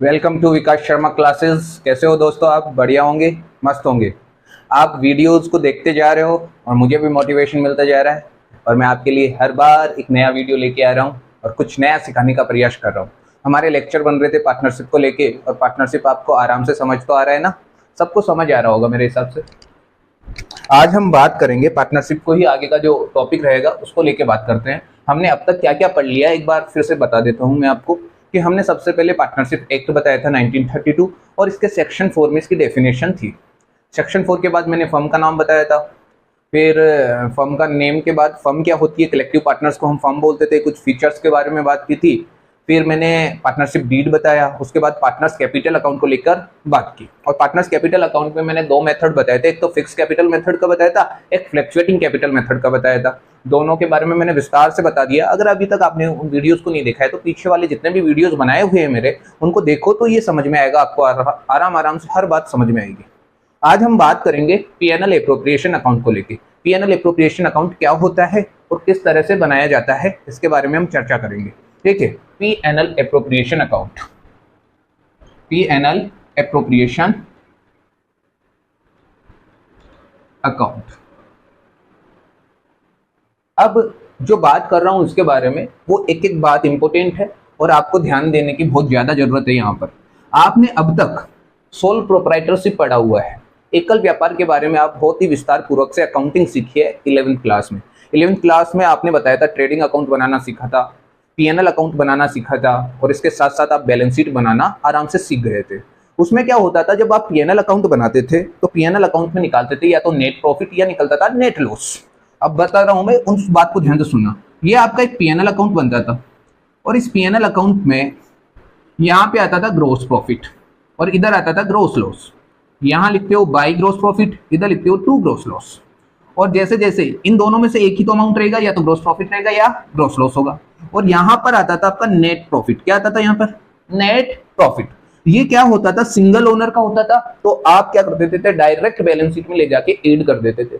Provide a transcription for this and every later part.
Welcome to Vikas Sharma classes. कैसे हो दोस्तों? आप बढ़िया होंगे, मस्त होंगे। आप वीडियोस को देखते जा रहे हो और मुझे भी मोटिवेशन मिलता जा रहा है और मैं आपके लिए हर बार एक नया वीडियो लेके आ रहा हूँ और कुछ नया सिखाने का प्रयास कर रहा हूँ। हमारे लेक्चर बन रहे थे पार्टनरशिप को लेके और पार्टनरशिप आपको आराम से समझ तो आ रहा है ना? सबको समझ आ रहा होगा मेरे हिसाब से। आज हम बात करेंगे पार्टनरशिप को ही, आगे का जो टॉपिक रहेगा उसको लेके बात करते हैं। हमने अब तक क्या क्या पढ़ लिया एक बार फिर से बता देता हूँ मैं आपको कि हमने सबसे पहले पार्टनरशिप एक्ट बताया था 1932 और इसके सेक्शन 4 में इसकी डेफिनेशन थी। सेक्शन 4 के बाद मैंने फर्म का नाम बताया था। फिर फर्म का नेम के बाद फर्म क्या होती है, कलेक्टिव पार्टनर्स को हम फर्म बोलते थे, कुछ फीचर्स के बारे में बात की थी। फिर मैंने पार्टनरशिप डीड बताया, उसके बाद पार्टनर्स कैपिटल अकाउंट को लेकर बात की। और पार्टनर्स कैपिटल अकाउंट में मैंने दो मेथड बताए थे, एक तो फिक्स कैपिटल मेथड का बताया था, एक फ्लक्चुएटिंग कैपिटल मेथड का बताया था। दोनों के बारे में मैंने विस्तार से बता दिया। अगर अभी तक आपने उन वीडियोस को नहीं देखा है तो पीछे वाले जितने भी वीडियोस बनाए हुए हैं मेरे, उनको देखो तो ये समझ में आएगा आपको, आराम आराम से हर बात समझ में आएगी। आज हम बात करेंगे पीएनएल एप्रोप्रिएशन अकाउंट को लेके। पीएनएल एप्रोप्रिएशन अकाउंट क्या होता है और किस तरह से बनाया जाता है, इसके बारे में हम चर्चा करेंगे। ठीक है, PNL appropriation account. PNL appropriation account. अब जो बात कर रहा हूं उसके बारे में, वो एक एक बात इंपॉर्टेंट है और आपको ध्यान देने की बहुत ज्यादा जरूरत है। यहाँ पर आपने अब तक सोल प्रोप्राइटरशिप पढ़ा हुआ है, एकल व्यापार के बारे में आप बहुत ही विस्तार पूर्वक से अकाउंटिंग सीखी है 11th क्लास में। 11th क्लास में आपने बताया था ट्रेडिंग अकाउंट बनाना सीखा था, पीएनएल अकाउंट बनाना सीखा था और इसके साथ साथ आप बैलेंस शीट बनाना आराम से सीख गए थे। उसमें क्या होता था, जब आप पीएनएल अकाउंट बनाते थे तो पीएनएल अकाउंट में निकालते थे या तो नेट प्रॉफिट या निकलता था नेट लॉस। अब बता रहा हूं मैं, उस बात को ध्यान से सुनना। ये आपका एक पीएनएल अकाउंट बनता था और इस पीएनएल अकाउंट में यहाँ पे आता था ग्रोस प्रॉफिट और इधर आता था ग्रोस लॉस। यहाँ लिखते हो बाई ग्रोस प्रॉफिट, इधर लिखते हो टू ग्रोस लॉस। और जैसे जैसे इन दोनों में से एक ही तो अमाउंट रहेगा, या तो ग्रोस प्रॉफिट रहेगा या ग्रोस लॉस होगा। और यहाँ पर आता था आपका नेट प्रॉफिट। क्या आता था यहाँ पर? Net profit. ये क्या होता था, सिंगल ओनर का होता था, तो आप क्या कर देते थे, डायरेक्ट बैलेंस शीट में ले जाके ऐड कर देते थे,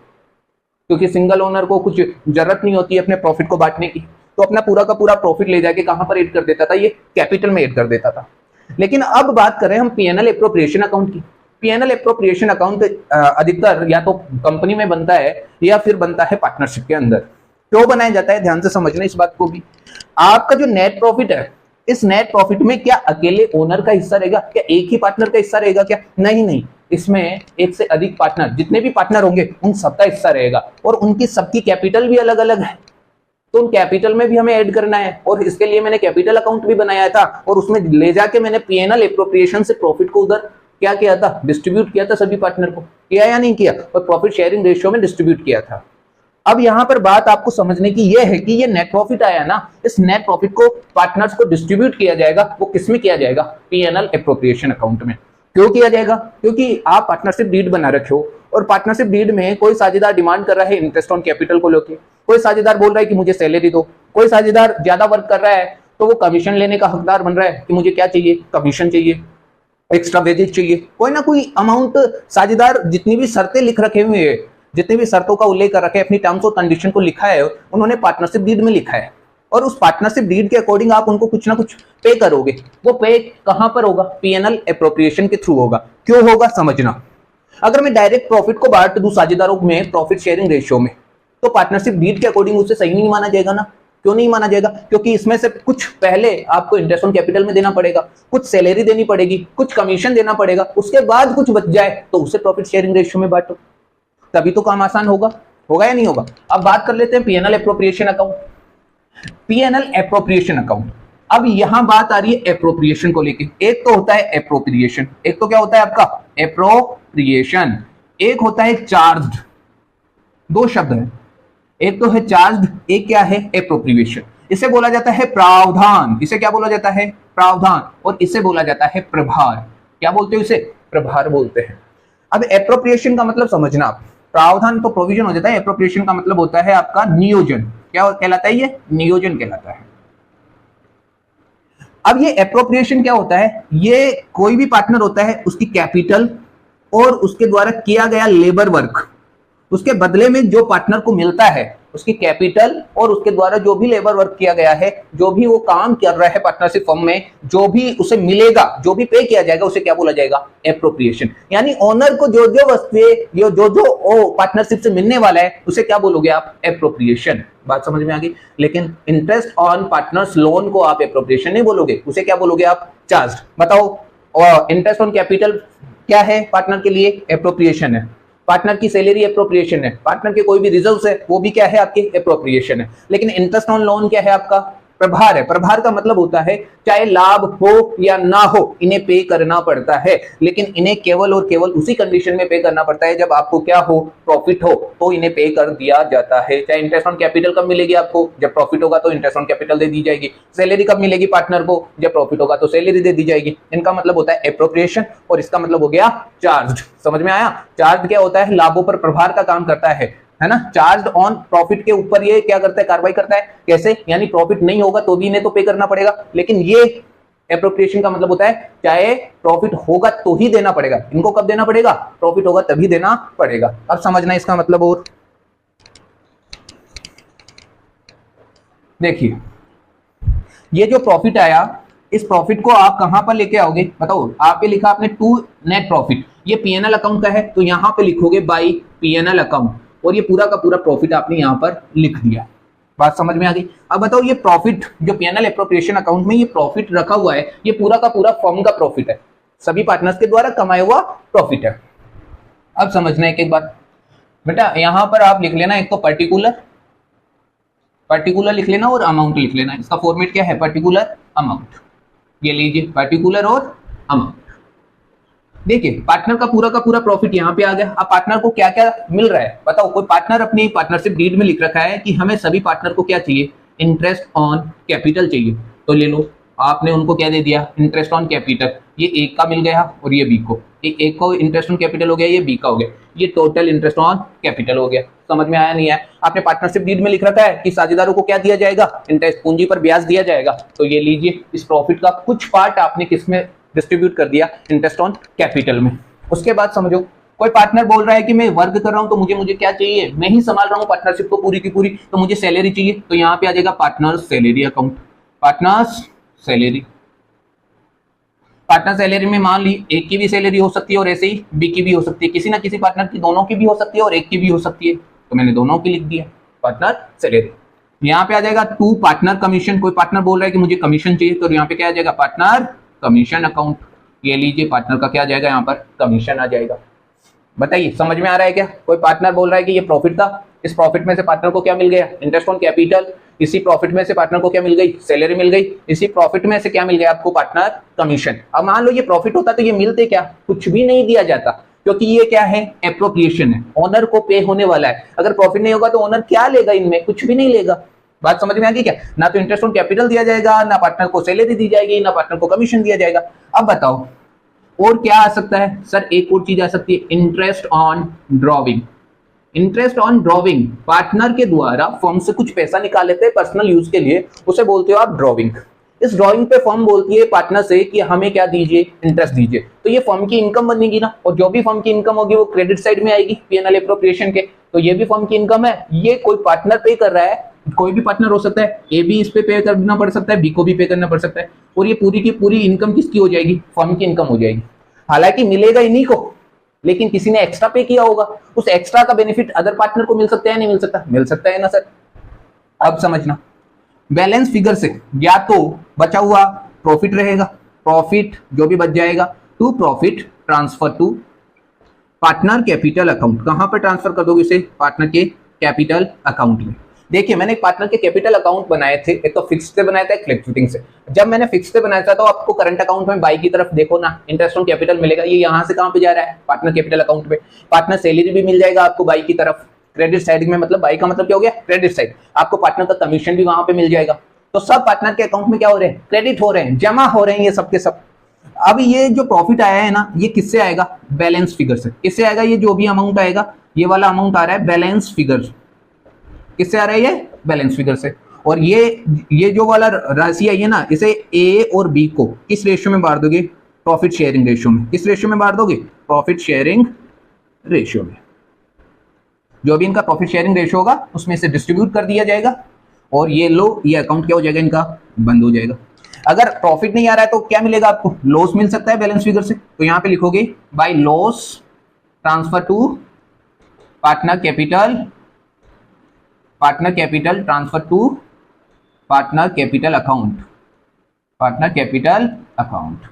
क्योंकि सिंगल ओनर को कुछ जरूरत नहीं होती है अपने प्रॉफिट को बांटने की, तो अपना पूरा का पूरा प्रॉफिट ले जाके कहां पर ऐड कर देता था, ये कैपिटल में ऐड कर देता था। लेकिन अब बात करें हम पीएनएल एप्रोप्रिएशन अकाउंट की। पीएनएल एप्रोप्रिएशन अकाउंट अधिकतर या तो कंपनी में बनता है या फिर बनता है पार्टनरशिप के अंदर। क्यों बनाया जाता है, ध्यान से समझना इस बात को भी। आपका जो नेट प्रॉफिट है, इस नेट प्रॉफिट में क्या अकेले ओनर का हिस्सा रहेगा, क्या एक ही पार्टनर का हिस्सा रहेगा क्या? नहीं नहीं, इसमें एक से अधिक पार्टनर, जितने भी पार्टनर होंगे उन सबका हिस्सा रहेगा और उनकी सबकी कैपिटल भी अलग अलग है, तो उन कैपिटल में भी हमें ऐड करना है। और इसके लिए मैंने कैपिटल अकाउंट भी बनाया था और उसमें ले जाके मैंने पीएनएल एप्रोप्रिएशन से प्रॉफिट को उधर क्या किया था, डिस्ट्रीब्यूट किया था सभी पार्टनर को। किया या नहीं किया? और प्रॉफिट शेयरिंग रेशियो में डिस्ट्रीब्यूट किया था। अब यहां पर बात आपको समझने की यह है कि ये नेट प्रॉफिट आया ना, इस नेट प्रॉफिट को पार्टनर्स को डिस्ट्रीब्यूट किया जाएगा। वो किसमें किया जाएगा? पीएनएल एप्रोप्रिएशन अकाउंट में। क्यों किया जाएगा? क्योंकि आप पार्टनरशिप डीड बना रखे हो और पार्टनरशिप डीड में कोई साझेदार डिमांड कर रहा है इंटरेस्ट ऑन कैपिटल को लेकर, कोई साझेदार बोल रहा है कि मुझे सैलरी दो, कोई साझेदार ज्यादा वर्क कर रहा है तो वो कमीशन लेने का हकदार बन रहा है कि मुझे क्या चाहिए, कमीशन चाहिए, एक्स्ट्रा वेजेज चाहिए, कोई ना कोई अमाउंट साझेदार। जितनी भी शर्तें लिख रखे हुए हैं, जितनी भी शर्तों का उल्लेख कर रखे, अपनी टर्म्स और कंडीशन को लिखा है, उन्होंने पार्टनरशिप डीड में लिखा है और उस पार्टनरशिप डीड के अकॉर्डिंग आप उनको कुछ ना कुछ पे करोगे। वो पे कहां पर होगा? पीएनएल एप्रोप्रिएशन के थ्रू होगा। क्यों होगा समझना। अगर मैं डायरेक्ट प्रॉफिट को बांट दूं साझेदारों में प्रॉफिट शेयरिंग रेशियो में, तो पार्टनरशिप डीड के अकॉर्डिंग उसे सही नहीं माना जाएगा ना। क्यों नहीं माना जाएगा? क्योंकि इसमें से कुछ पहले आपको इंटरेस्ट ऑन कैपिटल में देना पड़ेगा, कुछ सैलरी देनी पड़ेगी, कुछ कमीशन देना पड़ेगा, उसके बाद कुछ बच जाए तो उसे प्रॉफिट शेयरिंग रेशियो में बांटो, तभी तो काम आसान होगा। होगा या नहीं होगा? अब बात कर लेते हैं PNL appropriation account. PNL appropriation account. अब यहां बात आ रही है एप्रोप्रिएशन को लेके। एक तो होता है एप्रोप्रिएशन, एक तो क्या होता है आपका एप्रोप्रिएशन, एक होता है चार्ज्ड। दो शब्द है, एक तो है चार्ज्ड, एक क्या है एप्रोप्रिएशन। इसे बोला जाता है प्रावधान। इसे क्या बोला जाता है? प्रावधान। और इसे बोला जाता है प्रभार। क्या बोलते हो इसे? प्रभार बोलते हैं। अब एप्रोप्रिएशन का मतलब समझना आप। प्रावधान तो प्रोविजन हो जाता है, एप्रोप्रिएशन का मतलब होता है आपका नियोजन। क्या कहलाता है ये? नियोजन कहलाता है। अब ये एप्रोप्रिएशन क्या होता है? ये कोई भी पार्टनर होता है, उसकी कैपिटल और उसके द्वारा किया गया लेबर वर्क, उसके बदले में जो पार्टनर को मिलता है उसकी कैपिटल और उसके द्वारा जो भी लेबर वर्क किया गया है, जो भी वो काम कर रहा है पार्टनरशिप फर्म में, जो भी उसे मिलेगा, जो भी पे किया जाएगा, उसे क्या बोला जाएगा? एप्रोप्रिएशन। यानी ओनर को जो जो वस्तुएं, जो जो पार्टनरशिप से मिलने वाला है, उसे क्या बोलोगे आप? एप्रोप्रिएशन। बात समझ में आ गई? लेकिन इंटरेस्ट ऑन पार्टनर्स लोन को आप एप्रोप्रिएशन नहीं बोलोगे, उसे क्या बोलोगे आप? चार्ज। बताओ, और इंटरेस्ट ऑन कैपिटल क्या है पार्टनर के लिए? एप्रोप्रिएशन है। पार्टनर की सैलरी एप्रोप्रिएशन है। पार्टनर के कोई भी रिजर्व्स है वो भी क्या है? आपके एप्रोप्रिएशन है। लेकिन इंटरेस्ट ऑन लोन क्या है? आपका प्रभार है। प्रभार का मतलब होता है चाहे लाभ हो या ना हो, इन्हें पे करना पड़ता है, लेकिन इन्हें केवल और केवल उसी कंडीशन में पे करना पड़ता है जब आपको क्या हो? प्रॉफिट हो, तो इन्हें पे कर दिया जाता है। चाहे इंटरेस्ट ऑन कैपिटल कब मिलेगी आपको? जब प्रॉफिट होगा तो इंटरेस्ट ऑन कैपिटल दे दी जाएगी। सैलरी कब मिलेगी पार्टनर को? जब प्रॉफिट होगा तो सैलरी दे दी जाएगी। इनका मतलब होता है एप्रोप्रिएशन, और इसका मतलब हो गया चार्ज। समझ में आया? चार्ज क्या होता है? लाभों पर प्रभार का काम करता है ना। चार्ज ऑन प्रॉफिट के ऊपर ये क्या करता है? कार्रवाई करता है। कैसे? यानी प्रॉफिट नहीं होगा तो भी इन्हें तो पे करना पड़ेगा, लेकिन ये एप्रोप्रिएशन का मतलब होता है चाहे प्रॉफिट होगा तो ही देना पड़ेगा। इनको कब देना पड़ेगा? प्रॉफिट होगा तभी देना पड़ेगा। अब समझना इसका मतलब। और देखिए, ये जो प्रॉफिट आया, इस प्रॉफिट को आप कहां पर लेके आओगे? बताओ। आप पे लिखा आपने टू नेट प्रॉफिट, ये पीएनएल अकाउंट का है, तो यहां पे लिखोगे बाई पीएनएल अकाउंट, और ये पूरा का पूरा प्रॉफिट आपने यहां पर लिख दिया। बात समझ में आ गई? अब बताओ, ये प्रॉफिट जो पीएनएल एप्रोप्रिएशन अकाउंट में ये प्रॉफिट रखा हुआ है, ये पूरा का पूरा फर्म का प्रॉफिट है, सभी पार्टनर्स के द्वारा कमाया हुआ प्रॉफिट है। अब समझना एक एक बात बेटा, यहां पर आप लिख लेना, एक तो पर्टिकुलर लिख लेना और अमाउंट लिख लेना। इसका फॉर्मेट क्या है? Particular amount. ये लीजिए, पर्टिकुलर और अमाउंट। देखिए, पार्टनर का पूरा प्रॉफिट यहाँ पे आ गया। अब पार्टनर को क्या क्या मिल रहा है बताओ। कोई पार्टनर अपनी पार्टनरशिप डीड में लिख रखा है कि हमें सभी पार्टनर को क्या चाहिए? इंटरेस्ट ऑन कैपिटल चाहिए, तो ले लो। आपने उनको क्या दे दिया? Interest on capital. ये एक का मिल गया और ये बी को, एक को इंटरेस्ट ऑन कैपिटल हो गया, ये बी का हो गया, ये टोटल इंटरेस्ट ऑन कैपिटल हो गया। समझ में आया नहीं आया? आपने पार्टनरशिप डीड में लिख रखा है कि साझेदारों को क्या दिया जाएगा? इंटरेस्ट, पूंजी पर ब्याज दिया जाएगा। तो ये लीजिए, इस प्रॉफिट का कुछ पार्ट आपने किसमें डिस्ट्रीब्यूट कर दिया? इंटरेस्ट ऑन कैपिटल में। उसके बाद समझो, कोई पार्टनर बोल रहा है कि मैं वर्क कर रहा हूं तो मुझे क्या चाहिए? मैं ही संभाल रहा हूं पार्टनरशिप को पूरी की पूरी, तो मुझे सैलरी चाहिए। तो यहां पे आ जाएगा partners salary account. Partners salary, partner salary में मान ली एक की भी सैलरी हो सकती है और ऐसे ही बी की भी हो सकती है, किसी ना किसी पार्टनर की दोनों की भी हो सकती है और एक की भी हो सकती है, तो मैंने दोनों की लिख दिया पार्टनर सैलरी। यहाँ पे आ जाएगा टू पार्टनर कमीशन। कोई पार्टनर बोल रहा है कि मुझे कमीशन चाहिए, तो यहाँ पे क्या आ जाएगा? Partner commission account. ये लीजिए, पार्टनर का क्या आ जाएगा? यहाँ पर कमीशन आ जाएगा। बताइए, समझ में आ रहा है क्या? कोई पार्टनर बोल रहा है कि ये प्रॉफिट था, इस प्रॉफिट में से पार्टनर को क्या मिल गया? Interest on capital. इसी प्रॉफिट में से पार्टनर को क्या मिल गई? सैलरी मिल गई। इसी प्रॉफिट में से क्या मिल गया आपको? Partner commission. अब मान लो ये प्रॉफिट होता तो ये मिलते क्या? कुछ भी नहीं दिया जाता, क्योंकि ये क्या है? एप्रोप्रिएशन है, ओनर को पे होने वाला है। अगर प्रॉफिट नहीं होगा तो ओनर क्या लेगा? इनमें कुछ भी नहीं लेगा। बात समझ में आ गई क्या? ना तो इंटरेस्ट ऑन कैपिटल दिया जाएगा, ना पार्टनर को सैलरी दी जाएगी, ना पार्टनर को कमीशन दिया जाएगा। अब बताओ और क्या आ सकता है? सर एक और चीज आ सकती है, interest on drawing. Interest on drawing, partner के द्वारा फर्म से कुछ पैसा निकाल लेते हैं पर्सनल यूज के लिए, उसे बोलते हो आप ड्रॉविंग। इस ड्रॉइंग पे फर्म बोलती है पार्टनर से कि हमें क्या दीजिए? इंटरेस्ट दीजिए। तो ये फर्म की इनकम बनेगी ना, और जो भी फर्म की इनकम होगी वो क्रेडिट साइड में आएगी पीएनएल एप्रोप्रिएशन के। तो ये भी फर्म की इनकम है, ये कोई पार्टनर पे कर रहा है, कोई भी पार्टनर हो सकता है, ए भी इस पे करना पड़ सकता है, बी को भी पे करना पड़ सकता है, और ये पूरी की पूरी इनकम किसकी हो जाएगी? फर्म की इनकम हो जाएगी। हालांकि मिलेगा इन्हीं को, लेकिन किसी ने एक्स्ट्रा पे किया होगा, उस एक्स्ट्रा का बेनिफिट अदर पार्टनर को मिल सकता है, नहीं मिल सकता? मिल सकता है ना सर। अब समझना, बैलेंस फिगर से या तो बचा हुआ प्रॉफिट रहेगा, प्रॉफिट जो भी बच जाएगा to profit transfer to partner capital account. कहां पर ट्रांसफर कर दोगे इसे? पार्टनर के कैपिटल अकाउंट में। देखिए, मैंने एक पार्टनर के कैपिटल अकाउंट बनाए थे, एक तो फिक्स्ड से बनाया था, एक फ्लक्चुएटिंग से। जब मैंने फिक्स्ड से बनाया था तो आपको करंट अकाउंट में बाई की तरफ देखो ना, इंटरेस्ट ऑन कैपिटल मिलेगा। ये यहां से कहां पे जा रहा है? पार्टनर कैपिटल अकाउंट में। पार्टनर सैलरी भी मिल जाएगा आपको बाई की तरफ, क्रेडिट साइड में। मतलब बाई का मतलब क्या हो गया? Credit side. आपको पार्टनर का कमीशन भी वहां पे मिल जाएगा। तो सब पार्टनर के अकाउंट में क्या हो रहे हैं? क्रेडिट हो रहे हैं, जमा हो रहे हैं ये सब के सब। अब ये जो प्रॉफिट आया है ना, ये किससे आएगा? बैलेंस फिगर से। किससे आएगा? ये जो भी अमाउंट आएगा, ये वाला अमाउंट आ रहा है बैलेंस फिगर। किससे आ रहा है ये? बैलेंस फिगर से। और ये जो वाला राशि आई है ना, इसे ए और बी को किस रेशियो में बांट दोगे? प्रॉफिट शेयरिंग रेशियो में। किस रेशियो में बांट दोगे? प्रॉफिट शेयरिंग रेशियो में। जो भी इनका प्रॉफिट शेयरिंग रेशियो होगा उसमें से डिस्ट्रीब्यूट कर दिया जाएगा और ये लो, ये अकाउंट क्या हो जाएगा, इनका बंद हो जाएगा। अगर प्रॉफिट नहीं आ रहा है तो क्या मिलेगा आपको, लॉस मिल सकता है बैलेंस फिगर से। तो यहां पे लिखोगे by loss transfer to partner capital, partner capital transfer to partner capital account, partner capital account.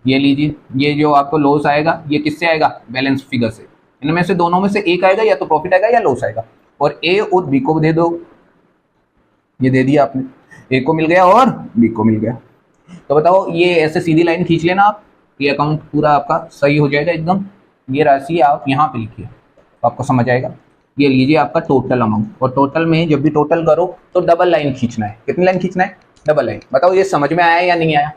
ये लीजिए, ये जो आपको लॉस आएगा ये किससे आएगा, बैलेंस फिगर से। इनमें से दोनों में से एक आएगा, या तो प्रॉफिट आएगा या लॉस आएगा। और ए और बी को दे दो, ये दे दिया आपने, ए को मिल गया और बी को मिल गया। तो बताओ ये ऐसे सीधी लाइन खींच लेना आप, ये अकाउंट पूरा आपका सही हो जाएगा एकदम। ये राशि आप यहाँ पे लिखिए तो आपको समझ आएगा। ये लीजिए आपका टोटल अमाउंट, और टोटल में जब भी टोटल करो तो डबल लाइन खींचना है। कितनी लाइन खींचना है, डबल लाइन। बताओ ये समझ में आया या नहीं आया,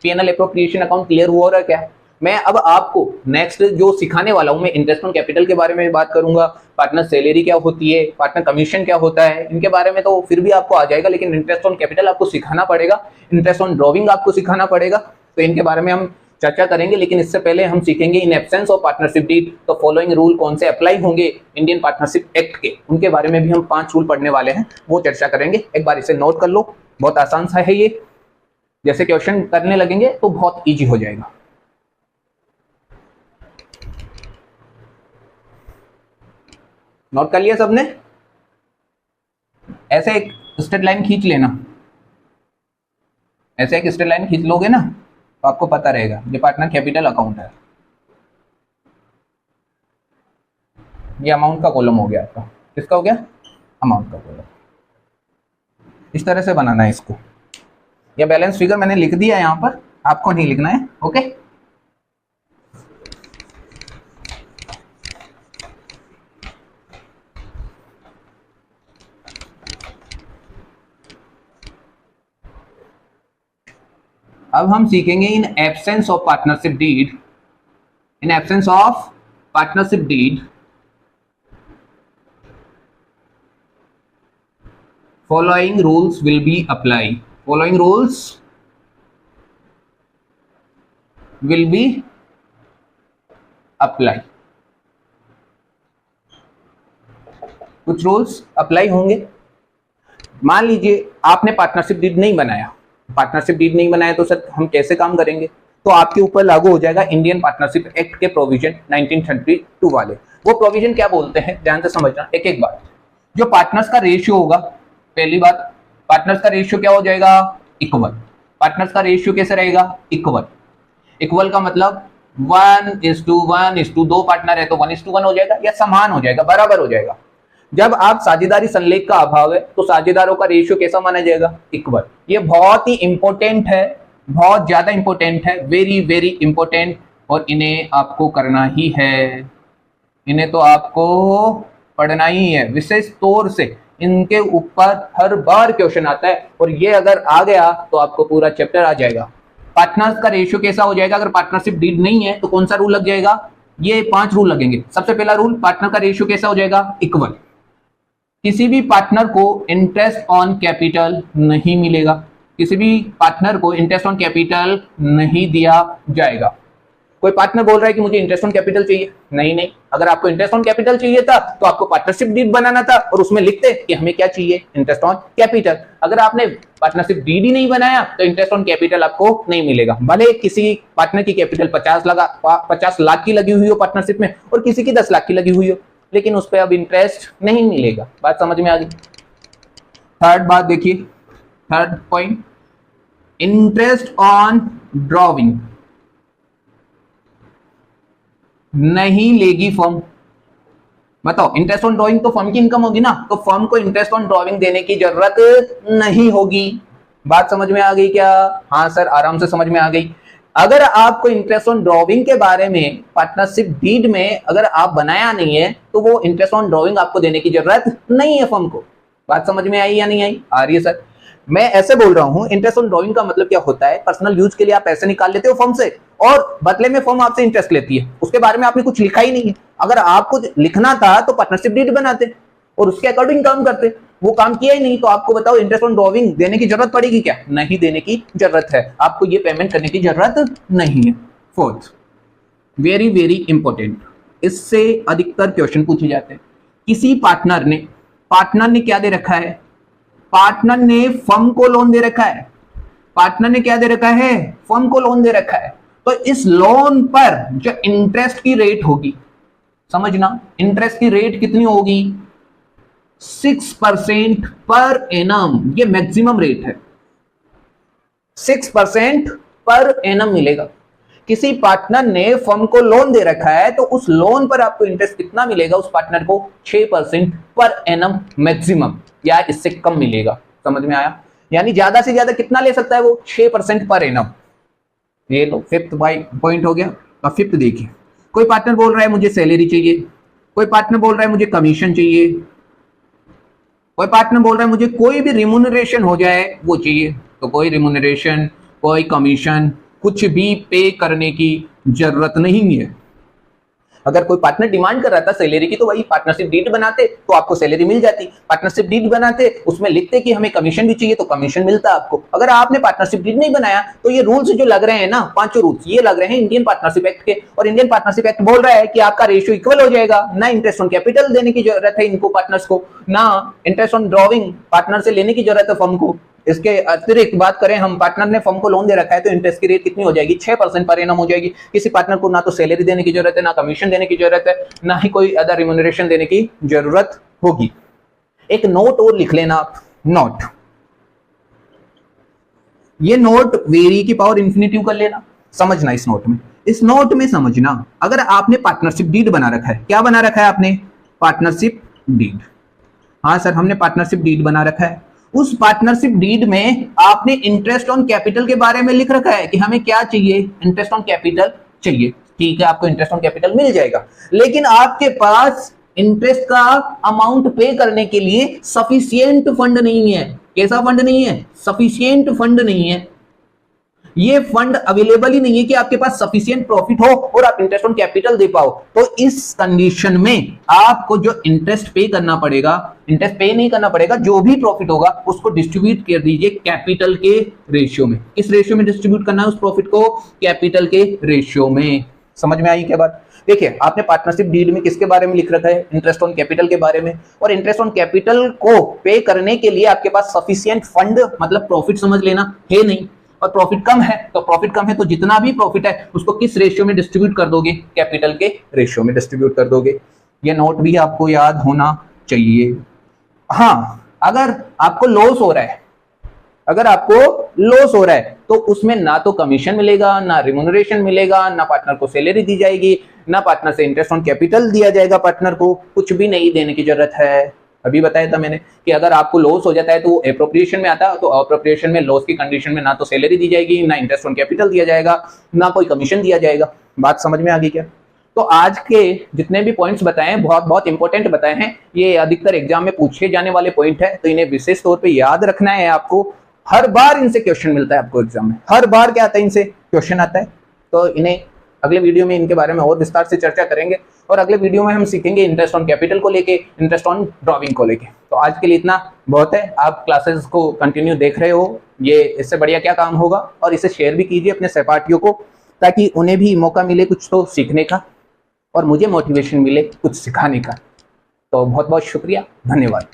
पीएनएल एप्रोप्रिएशन अकाउंट क्लियर हुआ रहा है क्या। मैं अब आपको नेक्स्ट जो सिखाने वाला हूं, मैं इंटरेस्ट ऑन कैपिटल के बारे में बात करूंगा, पार्टनर सैलरी क्या होती है, पार्टनर कमीशन क्या होता है, इनके बारे में तो फिर भी आपको आ जाएगा, लेकिन इंटरेस्ट ऑन कैपिटल आपको सिखाना पड़ेगा, इंटरेस्ट ऑन ड्रॉविंग आपको सिखाना पड़ेगा। तो इनके बारे में हम चर्चा करेंगे, लेकिन इससे पहले हम सीखेंगे in absence of partnership deed तो फॉलोइंग रूल कौन से अप्लाई होंगे इंडियन पार्टनरशिप एक्ट के, उनके बारे में भी हम 5 रूल पढ़ने वाले हैं, वो चर्चा करेंगे। एक बार इसे नोट कर लो, बहुत आसान सा है ये, जैसे क्वेश्चन करने लगेंगे तो बहुत इजी हो जाएगा। नोट कर लिया सबने, ऐसे एक स्ट्रेट लाइन खींच लेना, ऐसे एक स्ट्रेट लाइन खींच लोगे ना तो आपको पता रहेगा ये पार्टनर कैपिटल अकाउंट है। ये अमाउंट का कॉलम हो गया आपका, किसका हो गया, अमाउंट का कॉलम। इस तरह से बनाना है इसको। ये बैलेंस फिगर मैंने लिख दिया यहां पर, आपको नहीं लिखना है, ओके। अब हम सीखेंगे in absence of partnership deed, in absence of partnership deed following rules will be applied, following rules will be applied। कुछ रूल्स अप्लाई होंगे। मान लीजिए आपने पार्टनरशिप डीड नहीं बनाया, पार्टनरशिप डीड नहीं बनाया तो सर हम कैसे काम करेंगे, तो आपके ऊपर लागू हो जाएगा इंडियन पार्टनरशिप एक्ट के प्रोविजन 1932 वाले। वो प्रोविजन क्या बोलते हैं ध्यान से समझना एक एक बात। जो पार्टनर्स का रेशियो होगा, पहली बात पार्टनर्स का रेशियो क्या हो जाएगा, इक्वल। पार्टनर्स का रेशियो कैसे रहेगा, इक्वल। इक्वल का मतलब 1:1:2 पार्टनर है तो 1:1 हो जाएगा, या समान हो जाएगा, बराबर हो जाएगा। जब आप साझेदारी संलेख का अभाव है तो साझेदारों का रेशियो कैसा माना जाएगा, इक्वल। ये बहुत ही इंपॉर्टेंट है, बहुत ज्यादा इंपॉर्टेंट है, वेरी वेरी इंपॉर्टेंट, और इन्हें आपको करना ही है, इन्हें तो आपको पढ़ना ही है। विशेष तौर से इनके ऊपर हर बार क्वेश्चन आता है, और ये अगर आ गया तो आपको पूरा चैप्टर आ जाएगा। पार्टनर्स का रेशियो कैसा हो जाएगा, अगर पार्टनरशिप डीड नहीं है तो कौन सा रूल लग जाएगा, ये 5 रूल लगेंगे। सबसे पहला रूल, पार्टनर का रेशियो कैसा हो जाएगा, इक्वल। किसी भी पार्टनर को इंटरेस्ट ऑन कैपिटल नहीं मिलेगा, किसी भी पार्टनर को इंटरेस्ट ऑन कैपिटल नहीं दिया जाएगा। कोई पार्टनर बोल रहा है कि मुझे इंटरेस्ट ऑन कैपिटल चाहिए, नहीं नहीं, अगर आपको इंटरेस्ट ऑन कैपिटल चाहिए था तो आपको पार्टनरशिप डीड बनाना था और उसमें लिखते कि हमें क्या चाहिए, इंटरेस्ट ऑन कैपिटल। अगर आपने पार्टनरशिप डीड ही नहीं बनाया तो इंटरेस्ट ऑन कैपिटल आपको नहीं मिलेगा, भले किसी पार्टनर की कैपिटल 50 लाख की लगी हुई हो पार्टनरशिप में और किसी की 10 लाख की लगी हुई हो, लेकिन उस पर अब इंटरेस्ट नहीं मिलेगा। बात समझ में आ गई। थर्ड बात देखिए, third point, interest on drawing नहीं लेगी फर्म। बताओ, इंटरेस्ट ऑन ड्रॉइंग तो फर्म की इनकम होगी ना, तो फर्म को इंटरेस्ट ऑन ड्रॉइंग देने की जरूरत नहीं होगी। बात समझ में आ गई क्या, हाँ सर आराम से समझ में आ गई। अगर आपको इंटरेस्ट ऑन ड्रॉइंग के बारे में पार्टनरशिप डीड में अगर आप बनाया नहीं है तो वो इंटरेस्ट ऑन ड्रॉइंग आपको देने की जरूरत नहीं है फर्म को। बात समझ में आई या नहीं आई, आ रही है सर। मैं ऐसे बोल रहा हूं, इंटरेस्ट ऑन ड्रॉइंग का मतलब क्या होता है, पर्सनल यूज के लिए आप पैसे निकाल लेते हो फर्म से और बदले में फर्म आपसे इंटरेस्ट लेती है, उसके बारे में आपने कुछ लिखा ही नहीं है। अगर आप कुछ लिखना था तो पार्टनरशिप डीड बनाते और उसके अकॉर्डिंग काम करते, वो काम किया ही नहीं, तो आपको बताओ इंटरेस्ट ऑन ड्रॉइंग देने की जरूरत पड़ेगी क्या, नहीं देने की जरूरत है, आपको ये पेमेंट करने की जरूरत नहीं है। फोर्थ, वेरी वेरी इंपॉर्टेंट, इससे अधिकतर क्वेश्चन पूछे जाते हैं। किसी पार्टनर ने क्या दे रखा है, पार्टनर ने फर्म को लोन दे रखा है, पार्टनर ने क्या दे रखा है, फर्म को लोन दे रखा है। तो इस लोन पर जो इंटरेस्ट की रेट होगी, समझना, इंटरेस्ट की रेट कितनी होगी, 6% पर एनम, ये मैक्सिमम रेट है, 6% पर एनम मिलेगा। किसी पार्टनर ने फर्म को लोन दे रखा है तो उस लोन पर आपको इंटरेस्ट कितना मिलेगा, उस पार्टनर को 6% पर एनम मैक्सिमम, या इससे कम मिलेगा। समझ में आया? यानी ज्यादा से ज्यादा कितना ले सकता है वो, 6% पर एनम। ये लो फिफ्थ पॉइंट हो गया। अब फिफ्थ देखिए, कोई पार्टनर बोल रहा है मुझे सैलरी चाहिए, कोई पार्टनर बोल रहा है मुझे कमीशन चाहिए, कोई पार्टनर बोल रहा है मुझे कोई भी रिम्यूनरेशन हो जाए वो चाहिए। तो कोई रिम्यूनरेशन, कोई कमीशन, कुछ भी पे करने की जरूरत नहीं है। अगर कोई पार्टनर डिमांड कर रहा था सैलरी की तो वही पार्टनरशिप डीड बनाते तो आपको सैलरी मिल जाती। पार्टनरशिप डीड बनाते, उसमें लिखते कि हमें कमीशन भी चाहिए तो कमीशन मिलता आपको। अगर आपने पार्टनरशिप डीड नहीं बनाया तो ये रूल्स जो लग रहे हैं ना, 5 रूल्स, ये लग रहे हैं इंडियन पार्टनरशिप एक्ट के। और इंडियन पार्टनरशिप एक्ट बोल रहा है कि आपका रेशियो इक्वल हो जाएगा, ना इंटरेस्ट ऑन कैपिटल देने की जरूरत है इनको पार्टनर्स को, ना इंटरेस्ट ऑन ड्रॉविंग पार्टनर से लेने की जरूरत है फर्म को। इसके अतिरिक्त बात करें, हम पार्टनर ने फर्म को लोन दे रखा है तो इंटरेस्ट की रेट कितनी हो जाएगी, 6% पर एनम हो जाएगी। किसी पार्टनर को ना तो सैलरी देने की जरूरत है, ना कमीशन देने की जरूरत है, ना ही कोई अदर रिम्यूनरेशन देने की जरूरत होगी। एक नोट और लिख लेना आप, नोट, ये नोट वेरी की पावर इंफिनिटिव कर लेना। समझना इस नोट में, इस नोट में समझना, अगर आपने पार्टनरशिप डीड बना रखा है, क्या बना रखा है आपने, पार्टनरशिप डीड। हाँ सर हमने पार्टनरशिप डीड बना रखा है। उस पार्टनरशिप डीड में आपने इंटरेस्ट ऑन कैपिटल के बारे में लिख रखा है कि हमें क्या चाहिए, इंटरेस्ट ऑन कैपिटल चाहिए। ठीक है, आपको इंटरेस्ट ऑन कैपिटल मिल जाएगा, लेकिन आपके पास इंटरेस्ट का अमाउंट पे करने के लिए सफिशिएंट फंड नहीं है। कैसा फंड नहीं है, सफिशिएंट फंड नहीं है। ये फंड अवेलेबल ही नहीं है कि आपके पास सफिशिएंट प्रॉफिट हो और आप इंटरेस्ट ऑन कैपिटल दे पाओ। तो इस कंडीशन में आपको जो इंटरेस्ट पे करना पड़ेगा, इंटरेस्ट पे नहीं करना पड़ेगा, जो भी प्रॉफिट होगा उसको डिस्ट्रीब्यूट कर दीजिए कैपिटल के रेशियो में। किस रेशियो में डिस्ट्रीब्यूट करना है उस प्रॉफिट को, कैपिटल के रेशियो में। समझ में आई क्या बात? देखिए, आपने पार्टनरशिप डीड में किसके बारे में लिख रखा है, इंटरेस्ट ऑन कैपिटल के बारे में। और इंटरेस्ट ऑन कैपिटल को पे करने के लिए आपके पास सफिशिएंट फंड मतलब प्रॉफिट समझ लेना है नहीं, और प्रॉफिट कम है। तो प्रॉफिट कम है तो जितना भी प्रॉफिट है उसको किस रेशियो में डिस्ट्रीब्यूट कर दोगे, कैपिटल के रेशियो में डिस्ट्रीब्यूट कर दोगे। ये नोट भी आपको याद होना चाहिए। हाँ, अगर आपको लॉस हो रहा है, अगर आपको लॉस हो रहा है तो उसमें ना तो कमीशन मिलेगा, ना रिम्यूनरेशन मिलेगा, ना पार्टनर को सैलरी दी जाएगी, ना पार्टनर से इंटरेस्ट ऑन कैपिटल दिया जाएगा। पार्टनर को कुछ भी नहीं देने की जरूरत है। अभी बताया था मैंने कि अगर आपको लॉस हो जाता है तो एप्रोप्रिएशन में आता है, तो एप्रोप्रिएशन में लॉस की कंडीशन में ना तो सैलरी दी जाएगी, ना इंटरेस्ट ऑन कैपिटल दिया जाएगा, ना कोई कमीशन दिया जाएगा। बात समझ में आ गई क्या? तो आज के जितने भी पॉइंट्स बताए हैं बहुत बहुत इंपॉर्टेंट बताए हैं। ये अधिकतर एग्जाम में पूछे जाने वाले पॉइंट है, तो इन्हें विशेष तौर पर याद रखना है आपको। हर बार इनसे क्वेश्चन मिलता है आपको एग्जाम में, हर बार क्या आता है, इनसे क्वेश्चन आता है। तो इन्हें अगले वीडियो में इनके बारे में और विस्तार से चर्चा करेंगे, और अगले वीडियो में हम सीखेंगे इंटरेस्ट ऑन कैपिटल को लेके, इंटरेस्ट ऑन ड्रॉविंग को लेके। तो आज के लिए इतना बहुत है। आप क्लासेस को कंटिन्यू देख रहे हो, ये इससे बढ़िया क्या काम होगा। और इसे शेयर भी कीजिए अपने सहपाठियों को, ताकि उन्हें भी मौका मिले कुछ तो सीखने का, और मुझे मोटिवेशन मिले कुछ सिखाने का। तो बहुत बहुत शुक्रिया, धन्यवाद।